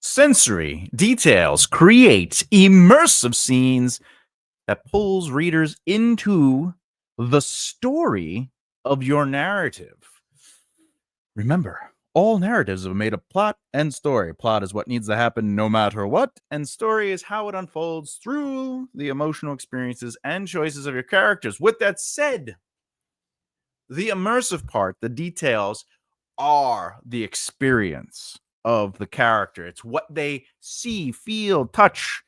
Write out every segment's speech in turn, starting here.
Sensory details create immersive scenes that pulls readers into the story of your narrative. Remember, all narratives are made of plot and story. Plot is what needs to happen no matter what, and story is how it unfolds through the emotional experiences and choices of your characters. With that said, the immersive part, the details, are the experience of the character. It's what they see, feel, touch.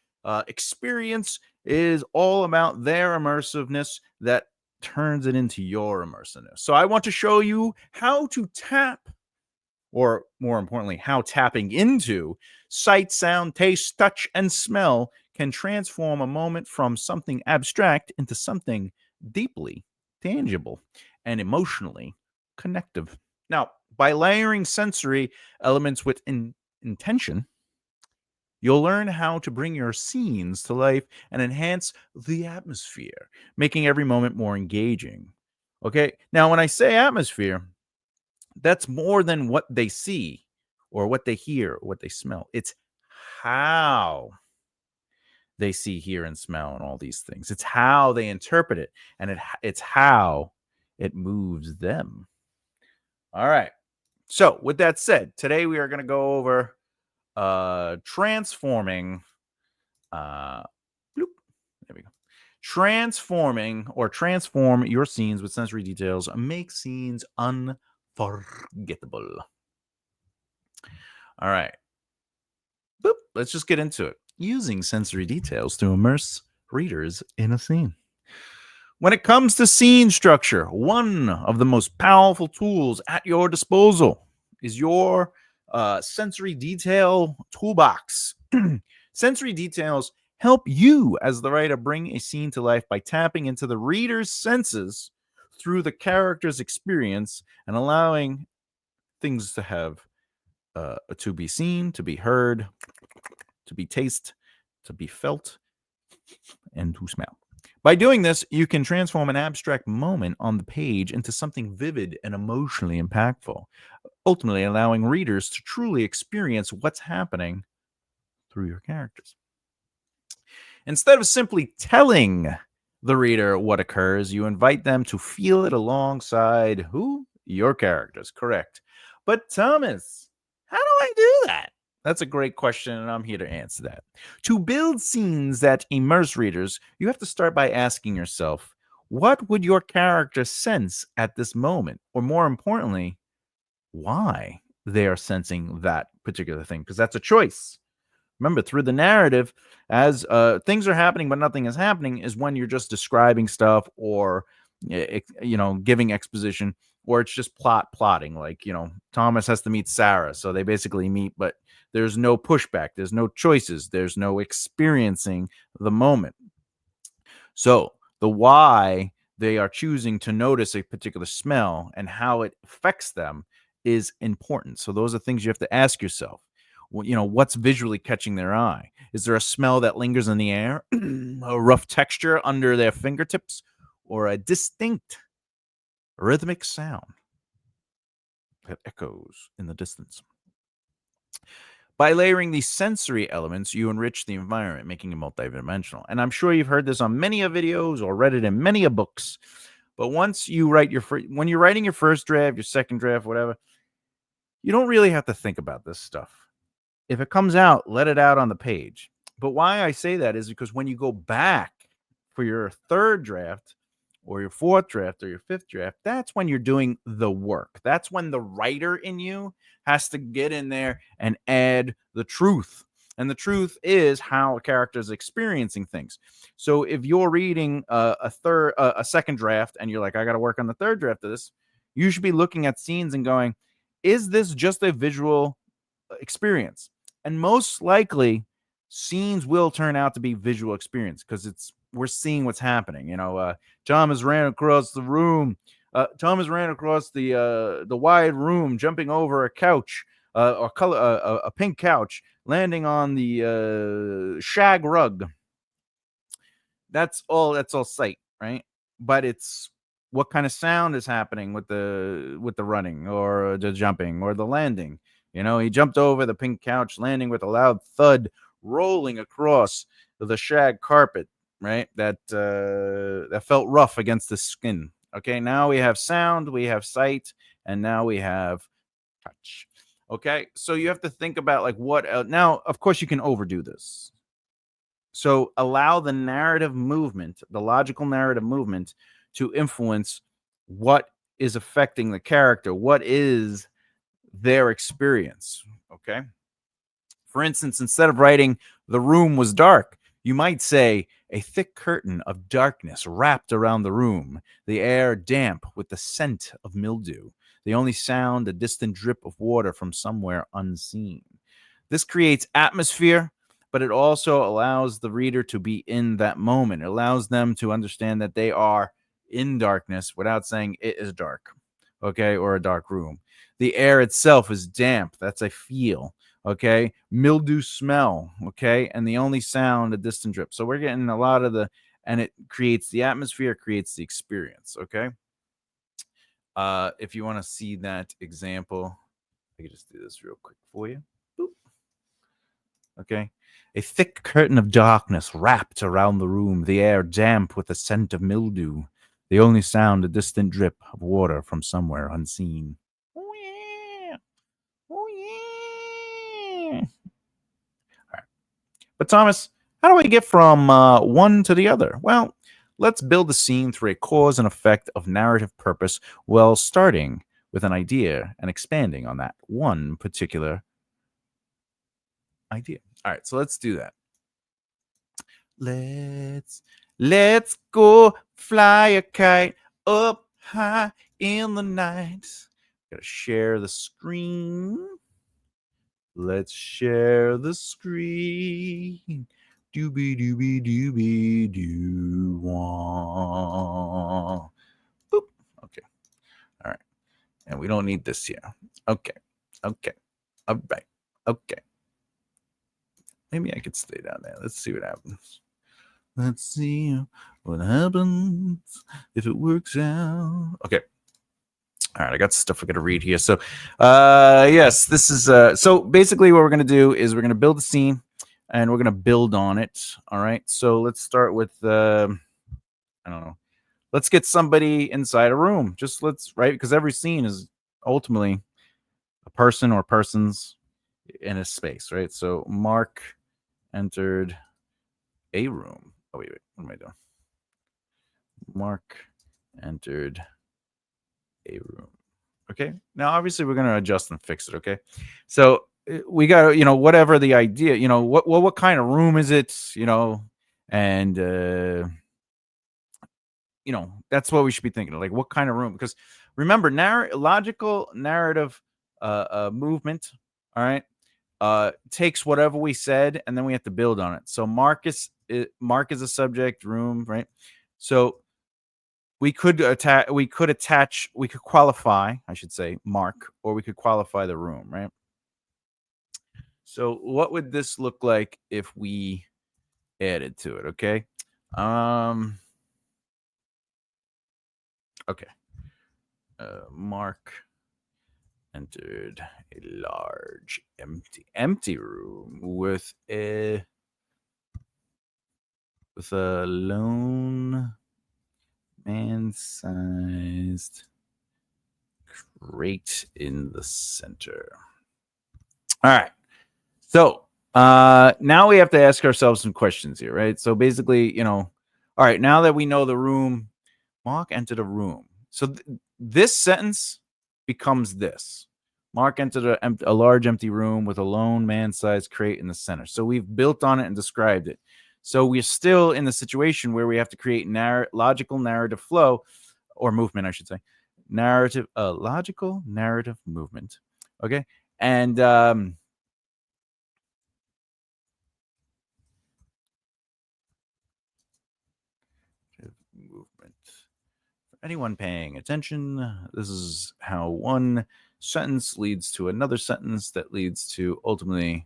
Experience is all about their immersiveness that turns it into your immersiveness. So I want to show you how to tap, or more importantly, how tapping into sight, sound, taste, touch, and smell can transform a moment from something abstract into something deeply tangible and emotionally connective. Now, by layering sensory elements with intention, you'll learn how to bring your scenes to life and enhance the atmosphere, making every moment more engaging. Okay, now when I say atmosphere, that's more than what they see or what they hear or what they smell. It's how they see, hear, and smell, and all these things. It's how they interpret it, and it's how it moves them. All right. So, with that said, today we are going to go over transforming. Bloop, there we go. Transforming or transform your scenes with sensory details. Make scenes unforgettable. All right. Boop, let's just get into it. Using sensory details to immerse readers in a scene. When it comes to scene structure, one of the most powerful tools at your disposal is your sensory detail toolbox. Sensory details help you, as the writer, bring a scene to life by tapping into the reader's senses through the character's experience and allowing things to have to be seen, to be heard, to be tasted, to be felt, and to smell. By doing this, you can transform an abstract moment on the page into something vivid and emotionally impactful, ultimately allowing readers to truly experience what's happening through your characters. Instead of simply telling the reader what occurs, you invite them to feel it alongside who? Your characters, correct. But Thomas, how do I do that? That's a great question, and I'm here to answer that. To build scenes that immerse readers, you have to start by asking yourself, what would your character sense at this moment? Or more importantly, why they are sensing that particular thing? Because that's a choice. Remember, through the narrative, as things are happening but nothing is happening, is when you're just describing stuff or giving exposition, or it's just plotting. Like, Thomas has to meet Sarah, so they basically meet, but there's no pushback, there's no choices, there's no experiencing the moment. So the why they are choosing to notice a particular smell and how it affects them is important. So those are things you have to ask yourself. What's visually catching their eye? Is there a smell that lingers in the air, a rough texture under their fingertips, or a distinct rhythmic sound that echoes in the distance? By layering these sensory elements, you enrich the environment, making it multidimensional. And I'm sure you've heard this on many of videos or read it in many of books. But once you write when you're writing your first draft, your second draft, whatever, you don't really have to think about this stuff. If it comes out, let it out on the page. But why I say that is because when you go back for your third draft or your fourth draft or your fifth draft, that's when you're doing the work. That's when the writer in you has to get in there and add the truth. And the truth is how a character is experiencing things. So if you're reading a second draft and you're like, I got to work on the third draft of this, you should be looking at scenes and going, is this just a visual experience? And most likely, scenes will turn out to be visual experience because we're seeing what's happening. Thomas ran across the room. Thomas ran across the wide room, jumping over a couch, a pink couch, landing on the shag rug. That's all sight, right? But it's what kind of sound is happening with the running or the jumping or the landing. He jumped over the pink couch, landing with a loud thud, rolling across the shag carpet, right? That felt rough against the skin. Okay, now we have sound, we have sight, and now we have touch. Okay, so you have to think about like what now, of course, you can overdo this. So allow the narrative movement, the logical narrative movement, to influence what is affecting the character, what is their experience. Okay. For instance, instead of writing the room was dark, you might say a thick curtain of darkness wrapped around the room, the air damp with the scent of mildew, the only sound a distant drip of water from somewhere unseen. This creates atmosphere, but it also allows the reader to be in that moment. It allows them to understand that they are in darkness without saying it is dark, okay, or a dark room. The air itself is damp. That's a feel, okay? Mildew smell, okay? And the only sound, a distant drip. So we're getting a lot of and it creates the atmosphere, creates the experience, okay? If you want to see that example, I can just do this real quick for you. Boop. Okay. A thick curtain of darkness wrapped around the room, the air damp with the scent of mildew, the only sound a distant drip of water from somewhere unseen. Oh, yeah. Oh, yeah. All right. But, Thomas, how do I get from one to the other? Well, let's build the scene through a cause and effect of narrative purpose while starting with an idea and expanding on that one particular idea. All right, so let's do that. Let's go fly a kite up high in the night. Gotta share the screen. Let's share the screen. Doobie doobie doobie doo wah. Boop. Okay. All right. And we don't need this here. Okay. Okay. All right. Okay. Maybe I could stay down there. Let's see what happens. Let's see what happens if it works out. Okay. All right, I got stuff I got to read here. So, yes, this is so basically what we're going to do is we're going to build a scene and we're going to build on it. All right. So, let's start with I don't know. Let's get somebody inside a room. Just right, because every scene is ultimately a person or persons in a space, right? So, Mark entered a room. Oh, wait, what am I doing? Mark entered a room. Okay. Now, obviously, we're going to adjust and fix it. Okay. So we got to, whatever the idea, what kind of room is it, and, that's what we should be thinking of. Like, what kind of room? Because remember, logical narrative movement, all right, takes whatever we said and then we have to build on it. So Mark is a subject, room, right? So we could qualify, I should say, Mark, or we could qualify the room, right? So what would this look like if we added to it? Okay. Okay. Mark entered a large empty room with a lone man-sized crate in the center. All right. So now we have to ask ourselves some questions here, right? So basically, all right, now that we know the room, Mark entered a room. So this sentence becomes this. Mark entered a large empty room with a lone man-sized crate in the center. So we've built on it and described it. So we're still in the situation where we have to create logical narrative flow, or movement, I should say. Logical narrative movement. Okay. And movement. For anyone paying attention, this is how one sentence leads to another sentence that leads to ultimately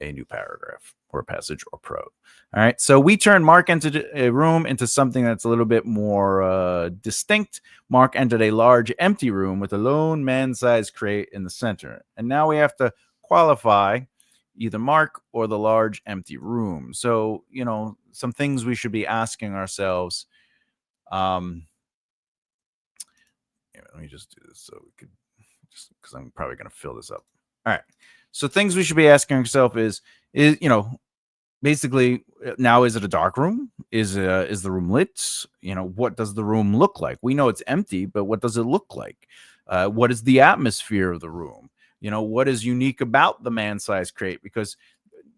a new paragraph or passage or prose. All right. So we turn Mark entered a room into something that's a little bit more distinct. Mark entered a large empty room with a lone man-sized crate in the center. And now we have to qualify either Mark or the large empty room. So, some things we should be asking ourselves. Let me just do this so we could, just because I'm probably going to fill this up. All right. So things we should be asking ourselves is basically, now, is it a dark room? Is the room lit? What does the room look like? We know it's empty, but what does it look like? What is the atmosphere of the room? What is unique about the man-sized crate? Because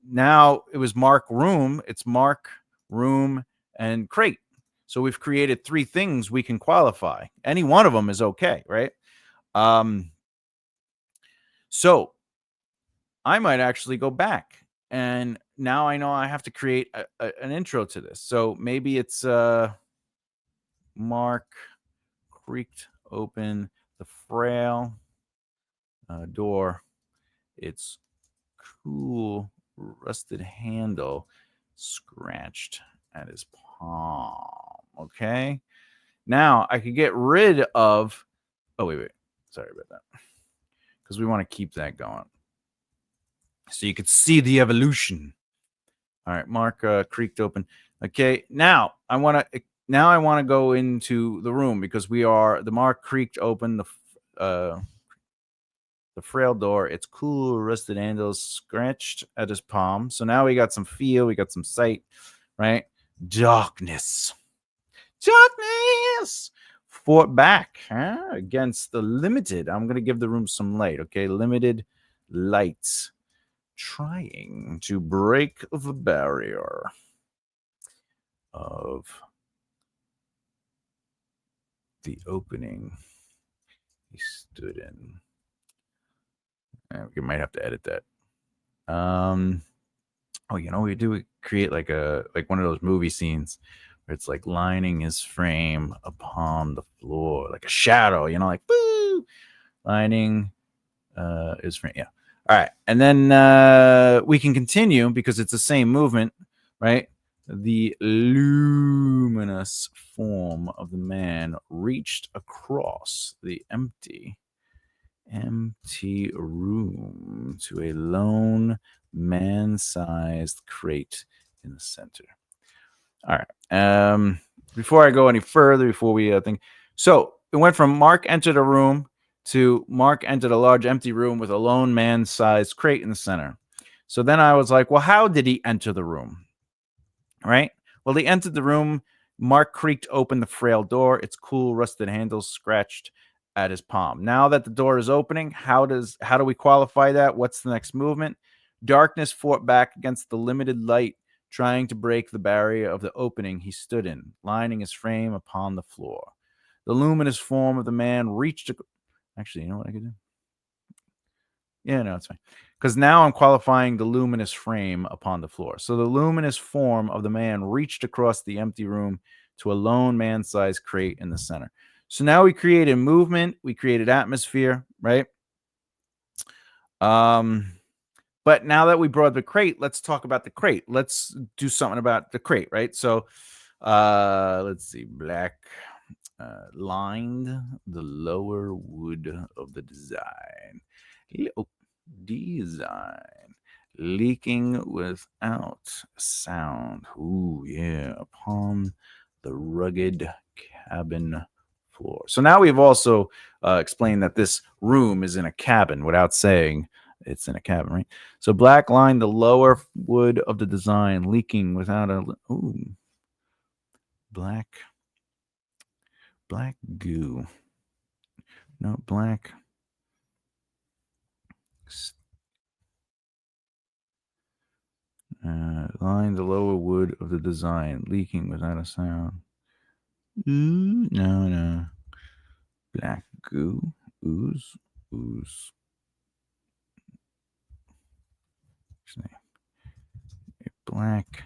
now it was Mark room, it's Mark room and crate. So we've created three things we can qualify. Any one of them is okay, right? So I might actually go back, and now I know I have to create an intro to this. So maybe it's Mark creaked open the frail door. Its cool rusted handle scratched at his palm. Okay. Now I could get rid of. Oh, wait. Sorry about that. Because we want to keep that going. So you could see the evolution. All right, Mark creaked open. Okay, now I want to go into the room because the Mark creaked open the frail door. Its cool rusted handles scratched at his palm. So now we got some feel, we got some sight, right? Darkness fought back against the limited. I'm gonna give the room some light. Okay, limited lights trying to break the barrier of the opening he stood in. We might have to edit that. We do create like one of those movie scenes where it's like lining his frame upon the floor, like a shadow, like boo, lining his frame. Yeah. All right. And then we can continue because it's the same movement, right? The luminous form of the man reached across the empty room to a lone man-sized crate in the center. All right. Before I go any further, before we think, so it went from Mark entered a room to Mark entered a large empty room with a lone man-sized crate in the center. So then I was like, well, how did he enter the room? Right? Well, he entered the room. Mark creaked open the frail door. Its cool rusted handles scratched at his palm. Now that the door is opening, how do we qualify that? What's the next movement? Darkness fought back against the limited light, trying to break the barrier of the opening he stood in, lining his frame upon the floor. The luminous form of the man reached. Actually, you know what I could do? Yeah, no, it's fine. Because now I'm qualifying the luminous frame upon the floor. So the luminous form of the man reached across the empty room to a lone man-sized crate in the center. So now we created movement, we created atmosphere, right? But now that we brought the crate, let's talk about the crate. Let's do something about the crate, right? So let's see. Black lined the lower wood of the design. Leaking without sound. Ooh, yeah. Upon the rugged cabin floor. So now we've also explained that this room is in a cabin without saying it's in a cabin, right? So black line the lower wood of the design, leaking without a black goo. No, black line the lower wood of the design, leaking without a sound. No. Black goo, ooze. A black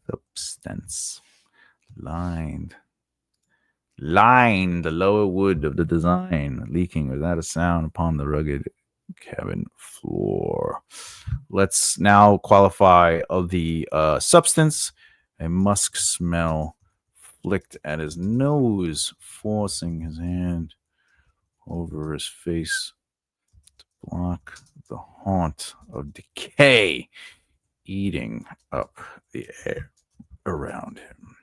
substance lined the lower wood of the design, leaking without a sound upon the rugged cabin floor. Let's now qualify of the substance. A musk smell flicked at his nose, forcing his hand over his face to block the haunt of decay, eating up the air around him.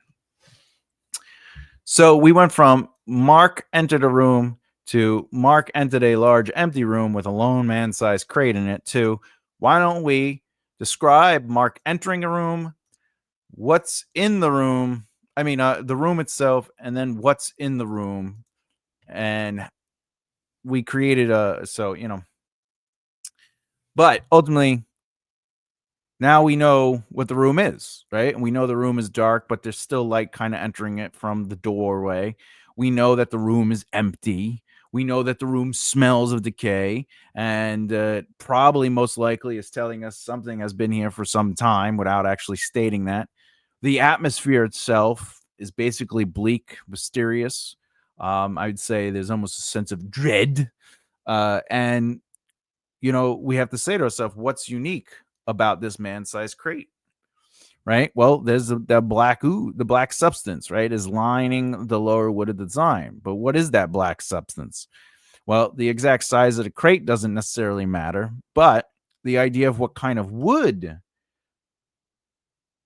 So we went from Mark entered a room to Mark entered a large empty room with a lone man-sized crate in it to why don't we describe Mark entering a room, what's in the room, the room itself, and then what's in the room. And we created but ultimately now we know what the room is, right? And we know the room is dark, but there's still light kind of entering it from the doorway. We know that the room is empty. We know that the room smells of decay, and probably most likely is telling us something has been here for some time without actually stating that. The atmosphere itself is basically bleak, mysterious. I'd say there's almost a sense of dread. And we have to say to ourselves, what's unique about this man-sized crate, right? Well, there's the black the black substance, right, is lining the lower wood of the design. But what is that black substance? Well, the exact size of the crate doesn't necessarily matter, but the idea of what kind of wood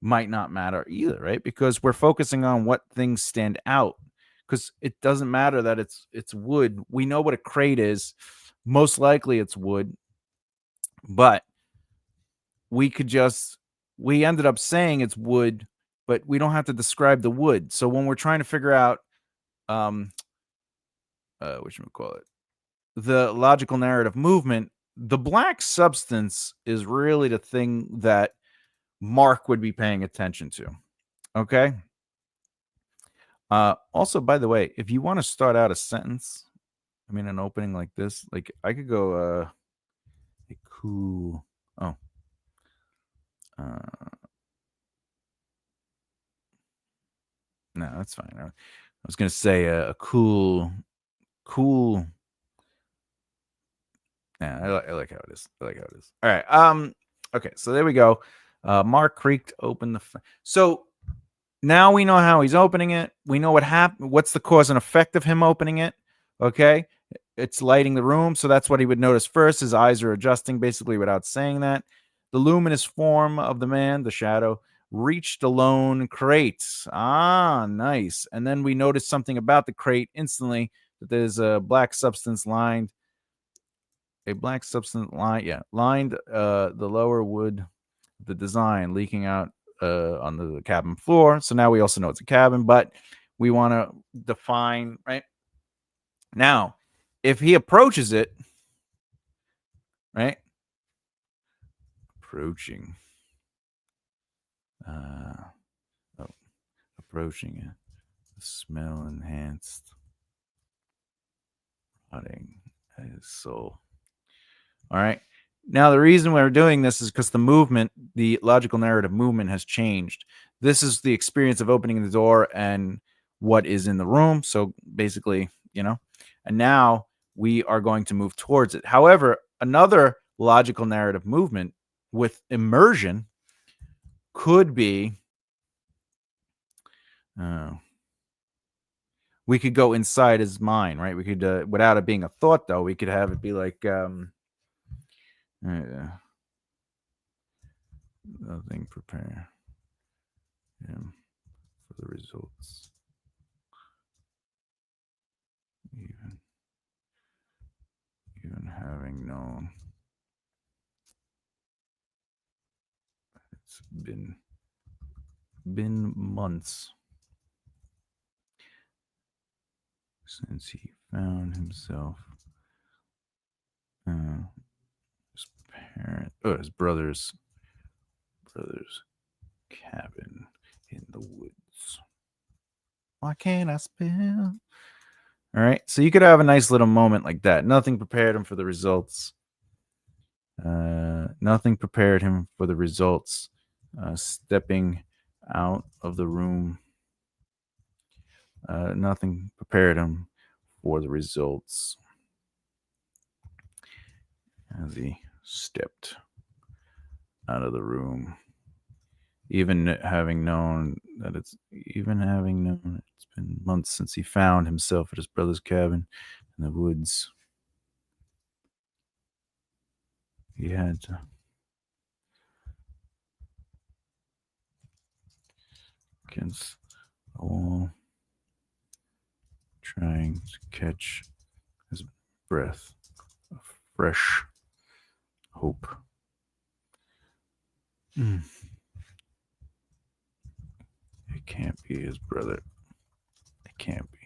might not matter either, right? Because we're focusing on what things stand out. Because it doesn't matter that it's wood. We know what a crate is. Most likely it's wood, but we ended up saying it's wood, but we don't have to describe the wood. So when we're trying to figure out what should we call it, the logical narrative movement, the black substance is really the thing that Mark would be paying attention to. Okay. Also, by the way, if you want to start out a sentence, an opening like this, like I could go a cool. Oh. No, that's fine. I was gonna say a cool. Yeah, I like how it is. I like how it is. All right. Okay. So there we go. Mark creaked open the. So now we know how he's opening it. We know what happened. What's the cause and effect of him opening it? Okay. It's lighting the room. So that's what he would notice first. His eyes are adjusting basically without saying that. The luminous form of the man, the shadow, reached the lone crate. Ah, nice. And then we noticed something about the crate instantly, that there's a black substance lined. Lined the lower wood, the design leaking out on the cabin floor. So now we also know it's a cabin, but we want to define, right? Now, if he approaches it, right? Approaching. Approaching it. The smell enhanced. Rotting his soul. All right. Now, the reason we're doing this is because the movement, the logical narrative movement has changed. This is the experience of opening the door and what is in the room. So basically, and now we are going to move towards it. However, another logical narrative movement with immersion could be we could go inside his mind, right? We could, without it being a thought, though, we could have it be like, nothing prepare him for the results. Even having known it's been months since he found himself his brother's cabin in the woods. Why can't I spell? All right, so you could have a nice little moment like that. Nothing prepared him for the results. Nothing prepared him for the results. Stepping out of the room. Nothing prepared him for the results as he stepped out of the room. Even having known it's been months since he found himself at his brother's cabin in the woods. He had to against the wall, trying to catch his breath of fresh hope. It can't be his brother. It can't be.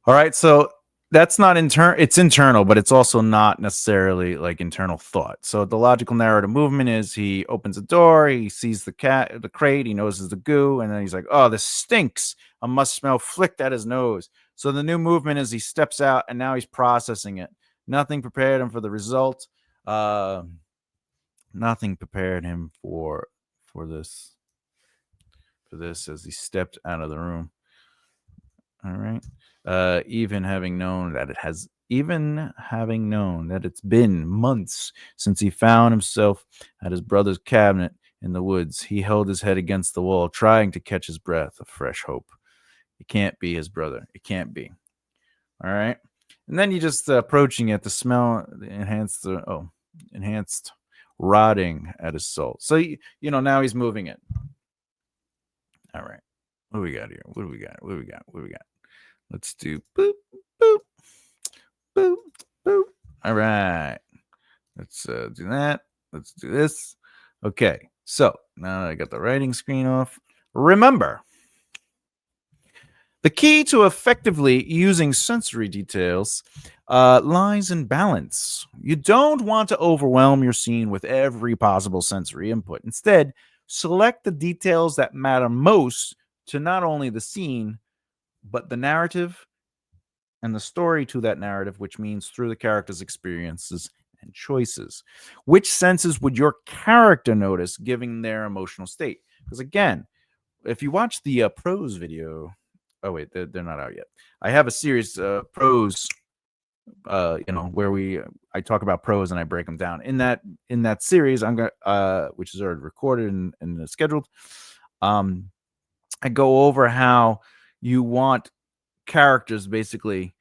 All right, so that's not internal. It's internal, but it's also not necessarily like internal thought. So the logical narrative movement is he opens a door, he sees the crate, he noses the goo, and then he's like, "Oh, this stinks! A must smell flicked at his nose." So the new movement is he steps out, and now he's processing it. Nothing prepared him for the result. Uh, Nothing prepared him for this as he stepped out of the room. All right. Even having known that it's been months since he found himself at his brother's cabinet in the woods, he held his head against the wall, trying to catch his breath of fresh hope. It can't be his brother. It can't be. All right. And then you just approaching it, the smell, the enhanced rotting at his soul. So, now he's moving it. All right. What do we got here? What do we got? Let's do boop, boop, boop, boop. All right. Let's do that. Let's do this. Okay. So now I got the writing screen off. Remember, the key to effectively using sensory details lies in balance. You don't want to overwhelm your scene with every possible sensory input. Instead, select the details that matter most to not only the scene, but the narrative and the story to that narrative, which means through the character's experiences and choices. Which senses would your character notice given their emotional state? Because again, if you watch the prose video, oh wait, they're not out yet. I have a series prose, where I talk about prose and I break them down. In that series, I'm gonna which is already recorded and scheduled. I go over how you want characters basically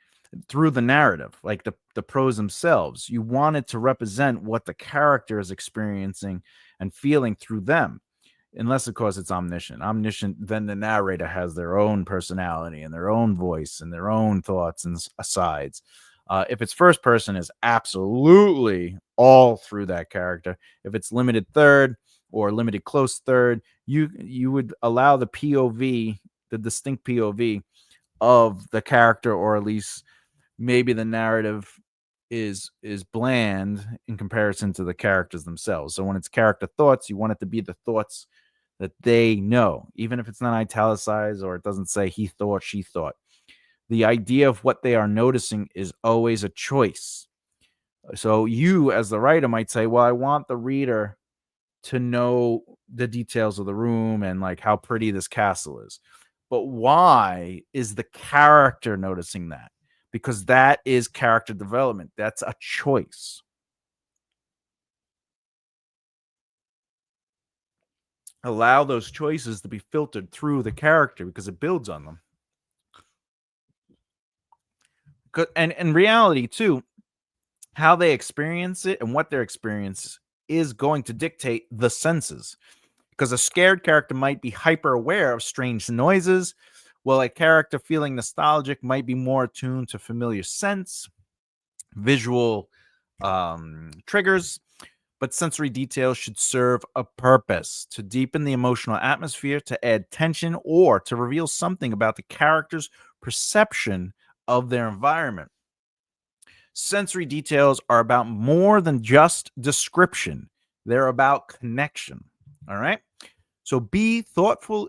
through the narrative, like the prose themselves. You want it to represent what the character is experiencing and feeling through them. Unless, of course, it's omniscient. Then the narrator has their own personality and their own voice and their own thoughts and asides. If it's first person, is absolutely all through that character. If it's limited third or limited close third, you would allow the POV, the distinct POV of the character, or at least maybe the narrative is bland in comparison to the characters themselves. So when it's character thoughts, you want it to be the thoughts that they know, even if it's not italicized or it doesn't say he thought, she thought. The idea of what they are noticing is always a choice. So you, as the writer, might say, well, I want the reader to know the details of the room and like how pretty this castle is. But why is the character noticing that? Because that is character development. That's a choice. Allow those choices to be filtered through the character because it builds on them. And in reality, too, how they experience it and what their experience is going to dictate the senses. Because a scared character might be hyper aware of strange noises, while a character feeling nostalgic might be more attuned to familiar scents, visual triggers. But sensory details should serve a purpose to deepen the emotional atmosphere, to add tension, or to reveal something about the character's perception of their environment. Sensory details are about more than just description, they're about connection. All right. So be thoughtful.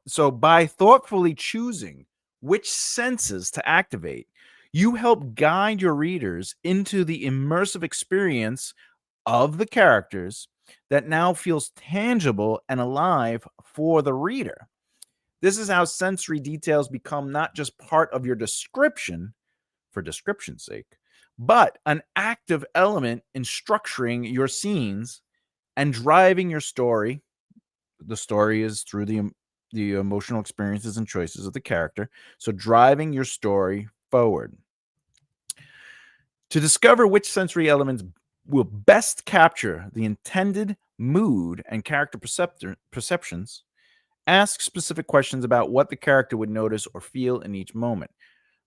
So by thoughtfully choosing which senses to activate, you help guide your readers into the immersive experience of the characters that now feels tangible and alive for the reader. This is how sensory details become not just part of your description for description's sake, but an active element in structuring your scenes and driving your story. The story is through the emotional experiences and choices of the character. So driving your story forward. To discover which sensory elements will best capture the intended mood and character perceptions, ask specific questions about what the character would notice or feel in each moment.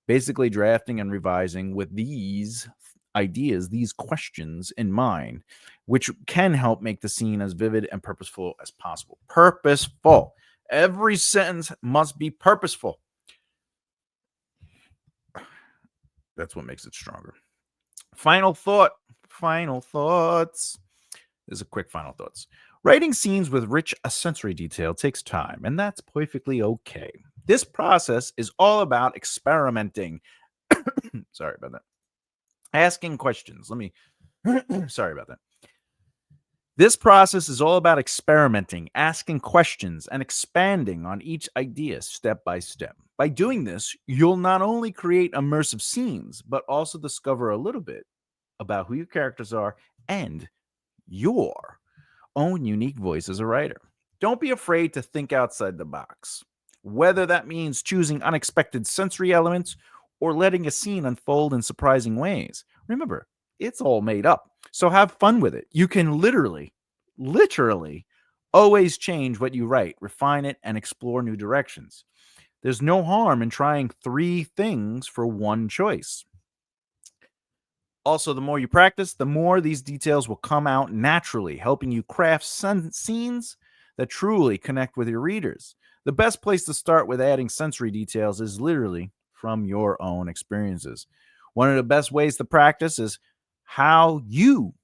Basically, drafting and revising with these ideas, these questions in mind, which can help make the scene as vivid and purposeful as possible. Purposeful. Every sentence must be purposeful. That's what makes it stronger. Final thought. Final thoughts. This is a quick final thoughts. Writing scenes with rich sensory detail takes time, and that's perfectly okay. This process is all about experimenting. Sorry about that. Asking questions. Sorry about that. This process is all about experimenting, asking questions, and expanding on each idea step by step. By doing this, you'll not only create immersive scenes, but also discover a little bit about who your characters are and your own unique voice as a writer. Don't be afraid to think outside the box, whether that means choosing unexpected sensory elements or letting a scene unfold in surprising ways. Remember, it's all made up, so have fun with it. You can literally always change what you write, refine it, and explore new directions. There's no harm in trying 3 things for one choice. Also, the more you practice, the more these details will come out naturally, helping you craft scenes that truly connect with your readers. The best place to start with adding sensory details is literally from your own experiences. One of the best ways to practice is how you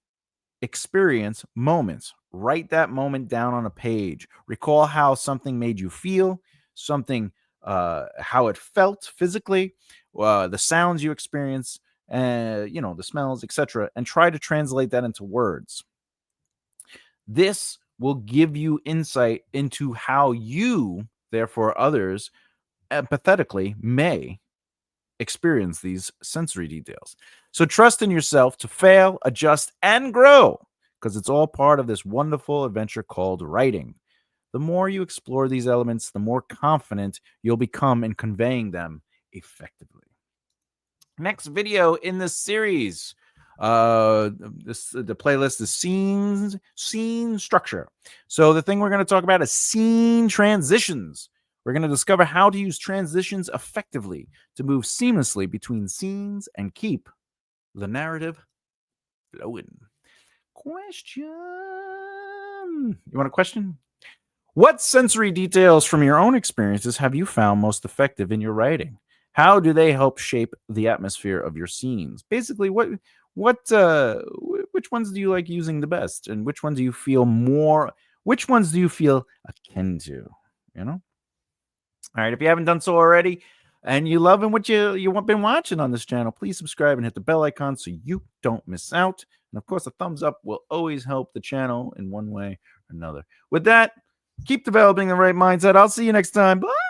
experience moments. Write that moment down on a page. Recall how something made you feel, how it felt physically, the sounds you experience, the smells, etc., and try to translate that into words. This will give you insight into how you, therefore others, empathetically may experience these sensory details. So trust in yourself to fail, adjust, and grow, because it's all part of this wonderful adventure called writing. The more you explore these elements, the more confident you'll become in conveying them effectively. Next video in this series, the playlist is scene structure. So the thing we're going to talk about is scene transitions. We're going to discover how to use transitions effectively to move seamlessly between scenes and keep the narrative flowing. Question. You want a question? What sensory details from your own experiences have you found most effective in your writing? How do they help shape the atmosphere of your scenes? Basically, which ones do you like using the best, and which ones do you feel akin to? You know. All right. If you haven't done so already, and you loving what you've been watching on this channel, please subscribe and hit the bell icon so you don't miss out. And of course, a thumbs up will always help the channel in one way or another. With that, keep developing the right mindset. I'll see you next time. Bye.